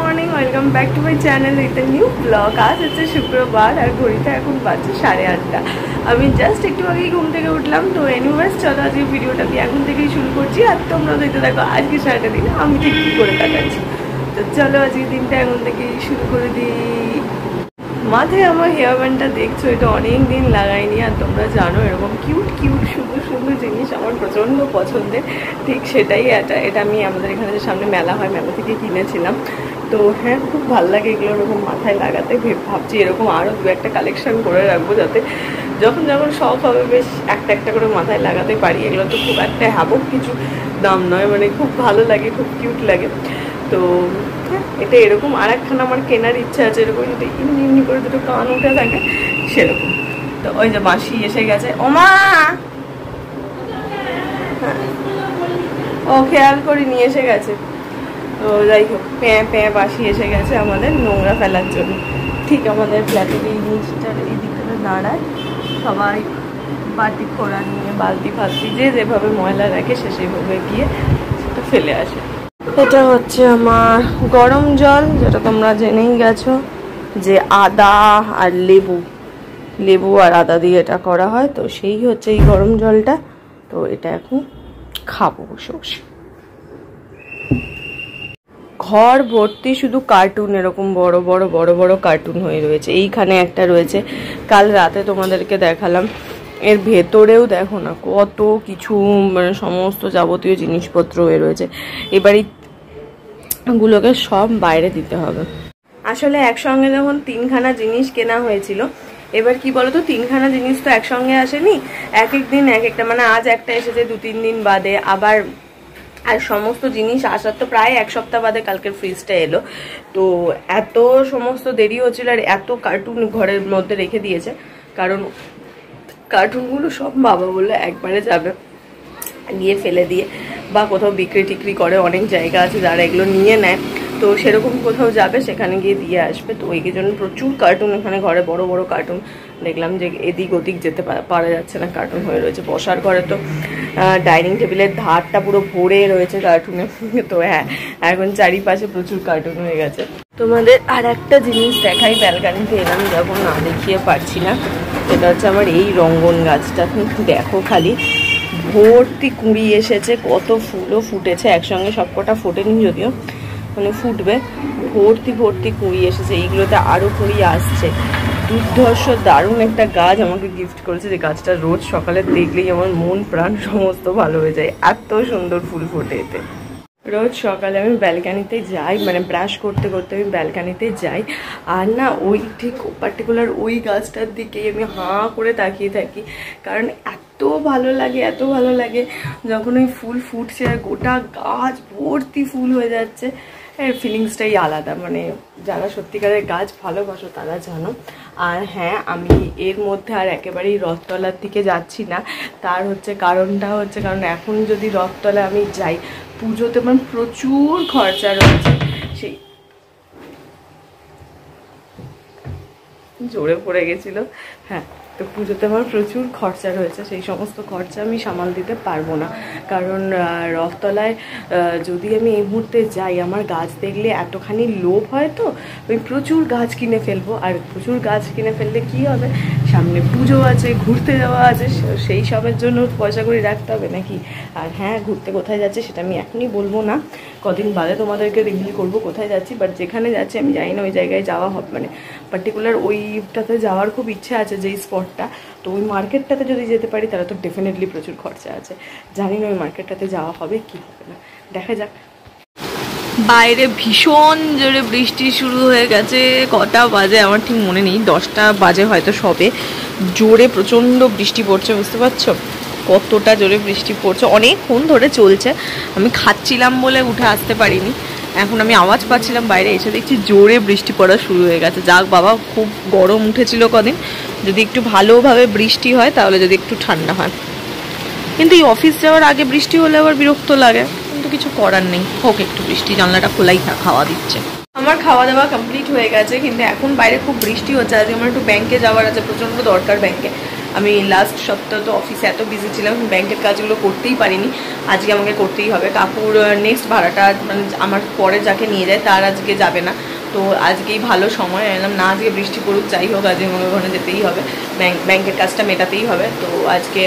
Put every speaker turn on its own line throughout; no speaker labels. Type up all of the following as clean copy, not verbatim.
Morning, welcome back to my channel with a new blog. আজ হচ্ছে শুক্রবার আর ঘড়িতে এখন বাজছে 8:30। আমি জাস্ট একটু আগেই ঘুম থেকে উঠলাম। তো এনিওয়েজ চলো আজকে ভিডিওটা আমি এখন থেকেই শুরু করছি। আর তোমরা দেখতে দেখো আজকে সারাটা দিন আমি ঠিক কী করে কাটাচ্ছি। তো চলো আজকে দিনটা এখন থেকেই শুরু করে দিই। মাথায় আমার হেয়ার ব্যান্ডটা দেখছো, এটা অনেক দিন লাগাইনি। আর তোমরা জানো এরকম কিউট কিউট সুন্দর সুন্দর জিনিস আমার প্রচণ্ড পছন্দের। ঠিক সেটাই এটা আমি আমাদের এখানে যে সামনে মেলা হয়, মেলা থেকে কিনেছিলাম। তো হ্যাঁ, খুব ভালো লাগে এগুলো এরকম মাথায় লাগাতে। ভাবছি এরকম আরও দু একটা কালেকশন করে রাখবো, যাতে যখন যখন শখ হবে বেশ একটা একটা করে মাথায় লাগাতে পারি। এগুলো তো খুব একটা হ্যাবক কিছু দাম নয়, মানে খুব ভালো লাগে, খুব কিউট লাগে। তো এটা এরকম আর একখানা আমার কেনার ইচ্ছা আছে, এরকম যদি এমনি এমনি করে দুটো কান উঠে থাকে সেরকম। তো ওই যে মাসি এসে গেছে। ওমা, ও খেয়াল করে নিয়ে এসে গেছে। তো যাই হোক, প্যাঁ প্যাঁ বাসি এসে গেছে আমাদের নোংরা ফেলার জন্য। ঠিক আমাদের ফ্ল্যাটের এই নিচটার এই দিকটা দাঁড়ায় সবাই বাটি খোড়া নিয়ে, বালতি ফালতি যে যেভাবে ময়লা রাখে সে সেভাবে গিয়ে সেটা ফেলে আসে। এটা হচ্ছে আমার গরম জল, যেটা তোমরা জেনেই গেছো যে আদা আর লেবু আর আদা দিয়ে এটা করা হয়। তো সেই হচ্ছে এই গরম জলটা। তো এটা এখন খাবো বসে বসে। ঘর ভর্তি শুধু কার্টুন, এরকম বড় বড় বড় বড় কার্টুন হয়ে রয়েছে। এইখানে একটা রয়েছে, কাল রাতে তোমাদেরকে দেখালাম। এর ভেতরেও দেখো না কত কিছু, মানে সমস্ত যাবতীয় জিনিসপত্র হয়ে রয়েছে। এবারই গুলোকে সব বাইরে দিতে হবে। আসলে একসঙ্গে যখন তিনখানা জিনিস কেনা হয়েছিল, এবার কি বলতো, তিনখানা জিনিস তো একসঙ্গে আসেনি, এক এক দিন এক একটা, মানে আজ একটা এসেছে 2-3 দিন বাদে, আবার আর সমস্ত জিনিস আসার তো প্রায় এক সপ্তাহ বাদে কালকের ফ্রিজটা এলো। তো এত সমস্ত দেরি হচ্ছিল, আর এত কার্টুন ঘরের মধ্যে রেখে দিয়েছে, কারণ কার্টুনগুলো সব বাবা বললে একবারে যাবে গিয়ে ফেলে দিয়ে, বা কোথাও বিক্রি টিক্রি করে, অনেক জায়গা আছে যারা এগুলো নিয়ে নেয়। তো সেরকম কোথাও যাবে, সেখানে গিয়ে দিয়ে আসবে। তো ওই জন্য প্রচুর কার্টুন এখানে ঘরে, বড় বড় কার্টুন। দেখলাম যে এদিক ওদিক যেতে পারা যাচ্ছে না, কার্টুন হয়ে রয়েছে। বসার ঘরে তো ডাইনিং টেবিলের ধারটা পুরো ভরে রয়েছে কার্টুনে। তো হ্যাঁ, এখন চারিপাশে প্রচুর কার্টুন হয়ে গেছে। তোমাদের আর একটা জিনিস দেখাই, ব্যালকানিতে এলাম যখন, না দেখিয়ে পারছি না। এটা হচ্ছে আমার এই রঙ্গন গাছটা, দেখো খালি ভর্তি কুঁড়ি এসেছে, কত ফুলও ফুটেছে একসঙ্গে, সবকটা ফোটেনি যদিও, মানে ফুটবে। ভর্তি ভর্তি কুঁড়ি এসেছে, এইগুলোতে আরও কুঁড়ি আসছে। দুর্ধর্ষ দারুণ একটা গাছ আমাকে গিফট করেছে, যে গাছটা রোজ সকালে দেখলেই আমার মন প্রাণ সমস্ত ভালো হয়ে যায়, এত সুন্দর ফুল ফোটে এতে। রোজ সকালে আমি ব্যালকানিতে যাই, মানে ব্রাশ করতে করতে আমি ব্যালকানিতে যাই, আর না ওই ঠিক পার্টিকুলার ওই গাছটার দিকেই আমি হাঁ করে তাকিয়ে থাকি। কারণ এত ভালো লাগে, এত ভালো লাগে যখন ওই ফুল ফুটছে আর গোটা গাছ ভর্তি ফুল হয়ে যাচ্ছে। এর ফিলিংসটাই আলাদা, মানে যারা সত্যিকারের গাছ ভালোবাসো তারা জানো। আর হ্যাঁ, আমি এর মধ্যে আর একেবারেই রথতলার দিকে যাচ্ছি না। তার কারণটা হচ্ছে, কারণ এখন যদি রথতলা আমি যাই, পুজোতে আমার প্রচুর খরচা রয়েছে। সেই জোরে পড়ে গেছিলো। হ্যাঁ, তো পুজোতে আমার প্রচুর খরচা রয়েছে, সেই সমস্ত খরচা আমি সামাল দিতে পারবো না। কারণ রথতলায় যদি আমি এই মুহূর্তে যাই, আমার গাছ দেখলে এতখানি লোভ হয়, তো আমি প্রচুর গাছ কিনে ফেলবো। আর প্রচুর গাছ কিনে ফেললে কি হবে, সামনে পুজো আছে, ঘুরতে যাওয়া আছে, সেই সবের জন্য পয়সা করে রাখতে হবে নাকি। আর হ্যাঁ, ঘুরতে কোথায় যাচ্ছি সেটা আমি এখনই বলবো না, কদিন বাদে তোমাদেরকে রিভিল করবো কোথায় যাচ্ছি। বাট যেখানে যাচ্ছি আমি জানি না ওই জায়গায় যাওয়া হবে, মানে পার্টিকুলার ওইটাতে যাওয়ার খুব ইচ্ছা আছে, যেই স্পটটা। তো ওই মার্কেটটাতে যদি যেতে পারি তাহলে তো ডেফিনেটলি প্রচুর খরচা আছে। জানি না ওই মার্কেটটাতে যাওয়া হবে কি হবে না, দেখা যাক। বাইরে ভীষণ জোরে বৃষ্টি শুরু হয়ে গেছে। কটা বাজে আমার ঠিক মনে নেই, 10টা বাজে হয়তো সবে। জোরে প্রচণ্ড বৃষ্টি পড়ছে, বুঝতে পারছো কতটা জোরে বৃষ্টি পড়ছে, অনেকক্ষণ ধরে চলছে। আমি খাচ্ছিলাম বলে উঠে আসতে পারিনি, এখন আমি আওয়াজ পাচ্ছিলাম বাইরে, এসে দেখছি জোরে বৃষ্টি পড়া শুরু হয়ে গেছে। যাক বাবা, খুব গরম উঠেছিল কদিন, যদি একটু ভালোভাবে বৃষ্টি হয় তাহলে যদি একটু ঠান্ডা হয়। কিন্তু এই অফিস যাওয়ার আগে বৃষ্টি হলে আবার বিরক্ত লাগে, কিন্তু কিছু করার নেই, হোক একটু বৃষ্টি, জানলাটা খোলাই হাওয়া দিচ্ছে। আমার খাওয়া দাওয়া কমপ্লিট হয়ে গেছে, কিন্তু এখন বাইরে খুব বৃষ্টি হচ্ছে। আজকে আমার একটু ব্যাংকে যাওয়ার আছে, প্রচণ্ড দরকার ব্যাংকে। আমি লাস্ট সপ্তাহ তো অফিসে এত বিজি ছিলাম, ব্যাংকের কাজগুলো করতেই পারিনি। আজকে আমাকে করতেই হবে। কাকুর নেক্সট ভাড়াটা মানে আমার পরে যাকে নিয়ে যায় তার আজকে যাবে না, তো আজকেই ভালো সময় এলাম না, আজকে বৃষ্টি পড়ুক যাই হোক আজকে মনে ওখানে যেতেই হবে, ব্যাংকের কাজটা মেটাতেই হবে। তো আজকে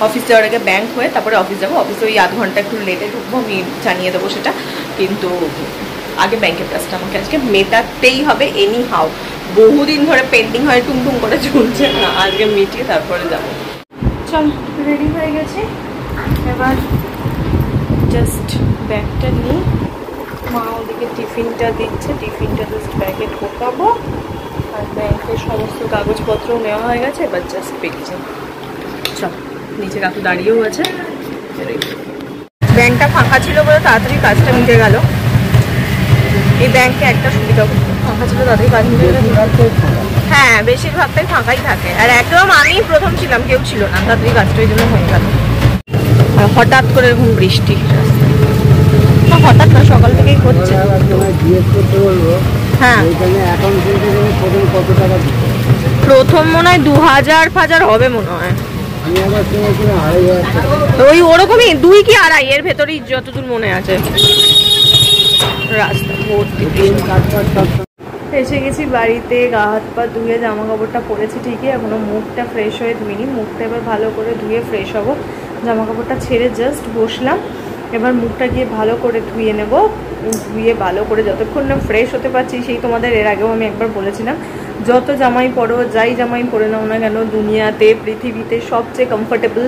অফিস যাওয়ার আগে ব্যাংক হয়ে তারপরে অফিস যাবো। অফিসে ওই আধ ঘন্টা একটু লেটে ঢুকবো, আমি জানিয়ে দেবো সেটা, কিন্তু আগে ব্যাংকের কাজটা আমাকে আজকে মেটাতেই হবে এনি হাউ। বহুদিন ধরে পেন্ডিং হয়ে টুমটুম করে চলছে না, আজকে মিটিয়ে তারপরে যাবো। চল রেডি হয়ে গেছে, এবার জাস্ট ব্যাগটা নিই। মা ওদিকে টিফিনটা দিচ্ছে, টিফিনটা জাস্ট ব্যাগে ঢোকাবো। আর ব্যাংকের সমস্ত কাগজপত্র নেওয়া হয়ে গেছে, এবার জাস্ট বেরিয়ে যাবো। চল, নিচে কাকু দাঁড়িয়েও আছে। ব্যাংকটা ফাঁকা ছিল বলে তাড়াতাড়ি কাজটা মিটে গেল। এই ব্যাংকে একটা সুবিধা, ফাঁকা ছিল তাড়াতাড়ি কাজ মিটে গেল। হ্যাঁ, বেশিরভাগটাই ফাঁকাই থাকে। আর একদম আমি প্রথম ছিলাম, কেউ ছিল না, তাড়াতাড়ি কাজটা ওই জন্য হয়ে গেল। আর হঠাৎ করে এরকম বৃষ্টি, হঠাৎ না সকাল থেকেই করছে। হ্যাঁ, প্রথম মনে হয় 2000 হবে মনে হয়, ওই ওরকমই 2 কি 2.5 এর ভেতরেই যতদূর মনে আছে। রাস্তা ভর্তি। এসে গেছি বাড়িতে, গা হাত পা ধুয়ে জামা কাপড়টা পরেছি ঠিকই, এখনো মুখটা ফ্রেশ হয়ে ধুইনি। মুখটা এবার ভালো করে ধুয়ে ফ্রেশ হবো। জামা কাপড়টা ছেড়ে জাস্ট বসলাম, এবার মুখটা গিয়ে ভালো করে ধুয়ে নেব। ধুয়ে ভালো করে যতক্ষণ না ফ্রেশ হতে পারছি, সেই তোমাদের এর আগেও আমি একবার বলেছিলাম, যত জামাই পরো, যাই জামাই পরে নাও না কেন, দুনিয়াতে পৃথিবীতে সবচেয়ে কমফোর্টেবল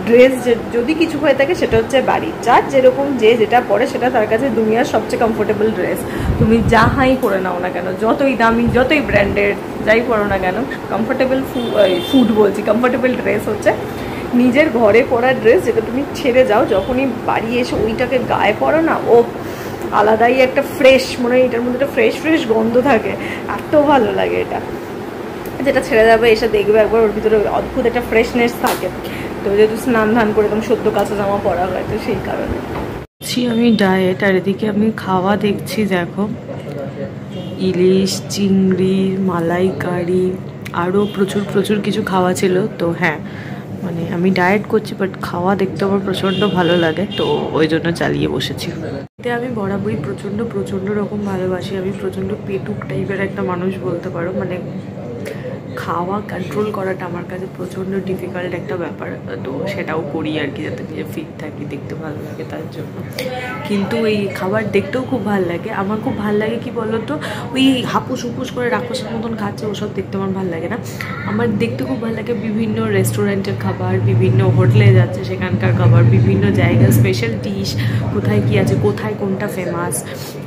ড্রেস যদি কিছু হয়ে থাকে সেটা হচ্ছে বাড়ির। যার যেরকম যে যেটা পরে সেটা তার কাছে দুনিয়ার সবচেয়ে কমফোর্টেবল ড্রেস। তুমি যাহাই পরে নাও না কেন, যতই দামি যতই ব্র্যান্ডেড যাই পরো না কেন, কমফোর্টেবল কমফোর্টেবল ড্রেস হচ্ছে নিজের ঘরে পরা ড্রেস, যেটা তুমি ছেড়ে যাও, যখনই বাড়ি এসে ওইটাকে গায়ে পরো না, ও আলাদাই একটা ফ্রেশ, মনে হয় এটার মধ্যে একটা ফ্রেশ ফ্রেশ গন্ধ থাকে, এত ভালো লাগে এটা। যেটা ছেড়ে যাবে এসে দেখবে একবার, ওর ভিতরে অদ্ভুত একটা ফ্রেশনেস থাকে। তো যেহেতু স্নান ধান করে একদম সদ্য কাঁচা জামা পরা হয়, তো সেই কারণে আমি ডায়েট। আর এদিকে আমি খাওয়া দেখছি, দেখো ইলিশ, চিংড়ি, মালাইকারি, আরও প্রচুর প্রচুর কিছু খাওয়া ছিল। তো হ্যাঁ, মানে আমি ডায়েট করছি, বাট খাওয়া দেখতে আমার প্রচণ্ড ভালো লাগে, তো ওই জন্য চালিয়ে বসেছি। এতে আমি বরাবরই প্রচণ্ড রকম ভালোবাসি। আমি প্রচণ্ড পেটুক টাইপের একটা মানুষ বলতে পারো, মানে খাওয়া কন্ট্রোল করাটা আমার কাছে প্রচণ্ড ডিফিকাল্ট একটা ব্যাপার। তো সেটাও করি আর কি, যাতে ফিট থাকি, দেখতে ভালো লাগে তার জন্য। কিন্তু এই খাবার দেখতেও খুব ভালো লাগে। আমার খুব ভালো লাগে কি বলতো, ওই হাপুস হুপুস করে রাক্ষসের মতন খাচ্ছে ওসব দেখতে আমার ভালো লাগে না। আমার দেখতে খুব ভালো লাগে বিভিন্ন রেস্টুরেন্টের খাবার, বিভিন্ন হোটেলে যাচ্ছে সেখানকার খাবার, বিভিন্ন জায়গার স্পেশাল ডিশ, কোথায় কী আছে, কোথায় কোনটা ফেমাস,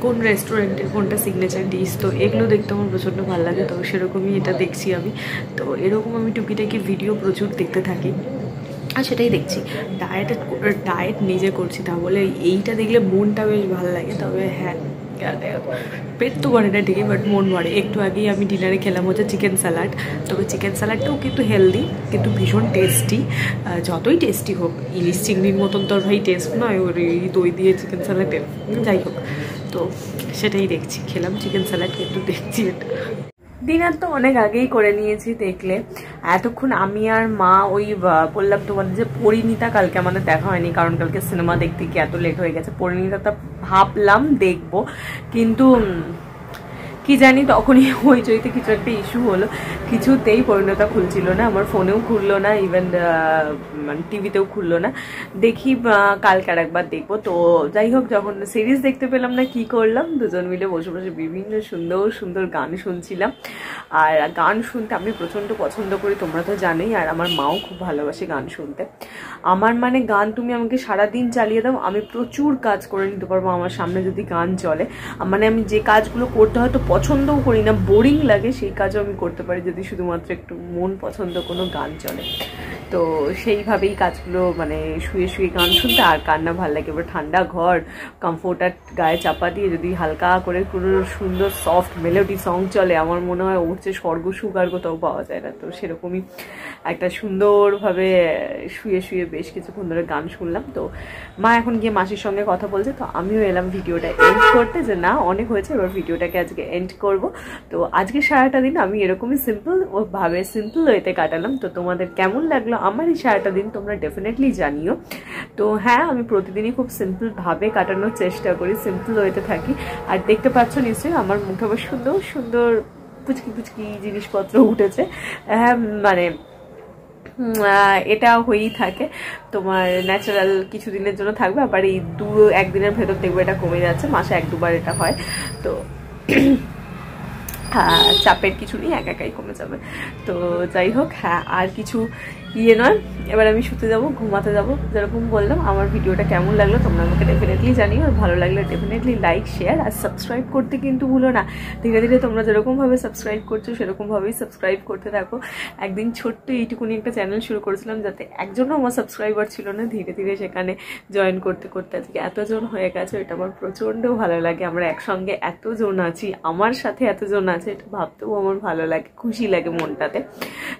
কোন রেস্টুরেন্টের কোনটা সিগনেচার ডিশ। তো এগুলো দেখতে আমার প্রচণ্ড ভালো লাগে। তো সেরকমই এটা দেখছি আমি। তো এরকম আমি টুকিটাকি ভিডিও প্রচুর দেখতে থাকি, আর সেটাই দেখছি। ডায়েট নিজে করছি, তা বলে এইটা দেখলে মনটা বেশ ভালো লাগে। তবে হ্যাঁ, পেট তো ভরে না ঠিকই, বাট মন ভরে। একটু আগেই আমি ডিনারে খেলাম হচ্ছে চিকেন স্যালাড। তবে চিকেন স্যালাডটাও কিন্তু হেলদি, কিন্তু ভীষণ টেস্টি। যতই টেস্টি হোক, ইলিশ চিংড়ির মতন তোর ভাই টেস্ট নয় ওর এই দই দিয়ে চিকেন স্যালাডের, যাই হোক। তো সেটাই দেখছি, খেলাম চিকেন স্যালাড, কিন্তু দেখছি এটা। ডিনার তো অনেক আগেই করে নিয়েছি, দেখলে এতক্ষণ আমি আর মা ওই বললাম তোমাদের যে পরিণীতা, কালকে আমাদের দেখা হয়নি কারণ কালকে সিনেমা দেখতে গিয়ে এত লেট হয়ে গেছে। পরিণীতাটা ভাবলাম দেখবো, কিন্তু কি জানি তখনই হইচইতে কিছু একটা ইস্যু হলো, কিছুতেই পরিণতা খুলছিল না, আমার ফোনেও খুললো না, ইভেন মানে টিভিতেও খুললো না। দেখি কালকে আর একবার দেখবো। তো যাই হোক, যখন সিরিজ দেখতে পেলাম না, কি করলাম, দুজন মিলে বসে বসে বিভিন্ন সুন্দর সুন্দর গান শুনছিলাম। আর গান শুনতে আমি প্রচণ্ড পছন্দ করি, তোমরা তো জানোই। আর আমার মাও খুব ভালোবাসে গান শুনতে। আমার মানে গান তুমি আমাকে সারাদিন চালিয়ে দাও, আমি প্রচুর কাজ করে নিতে পারবো আমার সামনে যদি গান চলে। মানে আমি যে কাজগুলো করতে হয়তো পছন্দও করি না, বোরিং লাগে, সেই কাজও আমি করতে পারি যদি শুধুমাত্র একটু মন পছন্দ কোনো গান চলে। তো সেইভাবেই কাজগুলো মানে শুয়ে শুয়ে গান শুনতে আর কান্না ভালো লাগে। এবার ঠান্ডা ঘর, কমফোর্টার গায়ে চাপা দিয়ে যদি হালকা করে কোনো সুন্দর সফট মেলোডি সং চলে, আমার মনে হয় উঠছে স্বর্গ সুখ আর কোথাও পাওয়া যায় না। তো সেরকমই একটা সুন্দরভাবে শুয়ে শুয়ে বেশ কিছুক্ষণ ধরে গান শুনলাম। তো মা এখন গিয়ে মাসির সঙ্গে কথা বলছে, তো আমিও এলাম ভিডিওটা এন্ড করতে, যে না অনেক হয়েছে, এবার ভিডিওটাকে আজকে এন্ড করব। তো আজকে সারাটা দিন আমি এরকমই সিম্পল ওয়েতে কাটালাম। তো তোমাদের কেমন লাগলো আমার এই সারাটা দিন তোমরা ডেফিনেটলি জানিও। তো হ্যাঁ, আমি প্রতিদিনই খুব সিম্পল ভাবে কাটানোর চেষ্টা করি, সিম্পল ওয়েতে থাকি। আর দেখতে পাচ্ছ নিশ্চয়ই আমার মুখে আবার সুন্দর সুন্দর পুচকি পুচকি জিনিসপত্র উঠেছে। হ্যাঁ মানে এটা হয়েই থাকে, তোমার ন্যাচারাল কিছুদিনের জন্য থাকবে, আবার এই একদিনের ভেতর দেখবে এটা কমে যাচ্ছে, মাসে 1-2 বার এটা হয়। তো হ্যাঁ, চাপের কিছু নেই, একাই কমে যাবে। তো যাই হোক, হ্যাঁ আর কিছু নয়, এবার আমি শুতে যাবো, ঘুমাতে যাবো। যেরকম বললাম আমার ভিডিওটা কেমন লাগলো তোমরা আমাকে ডেফিনেটলি জানিও, আর ভালো লাগলে ডেফিনেটলি লাইক শেয়ার আর সাবস্ক্রাইব করতে কিন্তু ভুলো না। ধীরে ধীরে তোমরা যেরকমভাবে সাবস্ক্রাইব করছো সেরকমভাবেই সাবস্ক্রাইব করতে থাকো। একদিন ছোট্ট এইটুকুনি একটা চ্যানেল শুরু করেছিলাম যাতে একজনও আমার সাবস্ক্রাইবার ছিল না, ধীরে ধীরে সেখানে জয়েন করতে করতে আজকে এতজন হয়ে গেছে। এটা আমার প্রচণ্ড ভালো লাগে, আমরা একসঙ্গে এতজন আছি, আমার সাথে এতজন আছে, এটা ভাবতেও আমার ভালো লাগে, খুশি লাগে মনটাতে।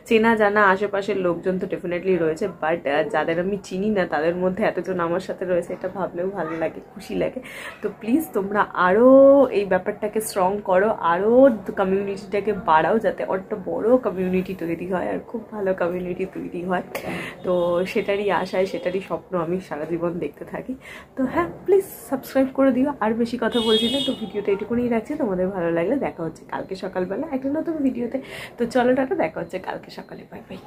চেনা জানা আশেপাশের লোকজন তো ডেফিনেটলি রয়েছে, বাট যাদের আমি চিনি না তাদের মধ্যে এতজন আমার সাথে রয়েছে, এটা ভাবলেও ভালো লাগে, খুশি লাগে। তো প্লিজ তোমরা আরও এই ব্যাপারটাকে স্ট্রং করো, আরও কমিউনিটিটাকে বাড়াও, যাতে একটা বড় কমিউনিটি তৈরি হয় আর খুব ভালো কমিউনিটি তৈরি হয়। তো সেটারই আশায়, সেটারই স্বপ্ন আমি সারা জীবন দেখতে থাকি। তো হ্যাঁ, প্লিজ সাবস্ক্রাইব করে দিও। আর বেশি কথা বলছি না, তো ভিডিওটা এটুকুনি রাখছি। তোমাদের ভালো লাগলে দেখা হচ্ছে কালকে সকালবেলা একটা নতুন ভিডিওতে। তো চলো টাটা, দেখা হচ্ছে কালকে সকালে, বাই বাই।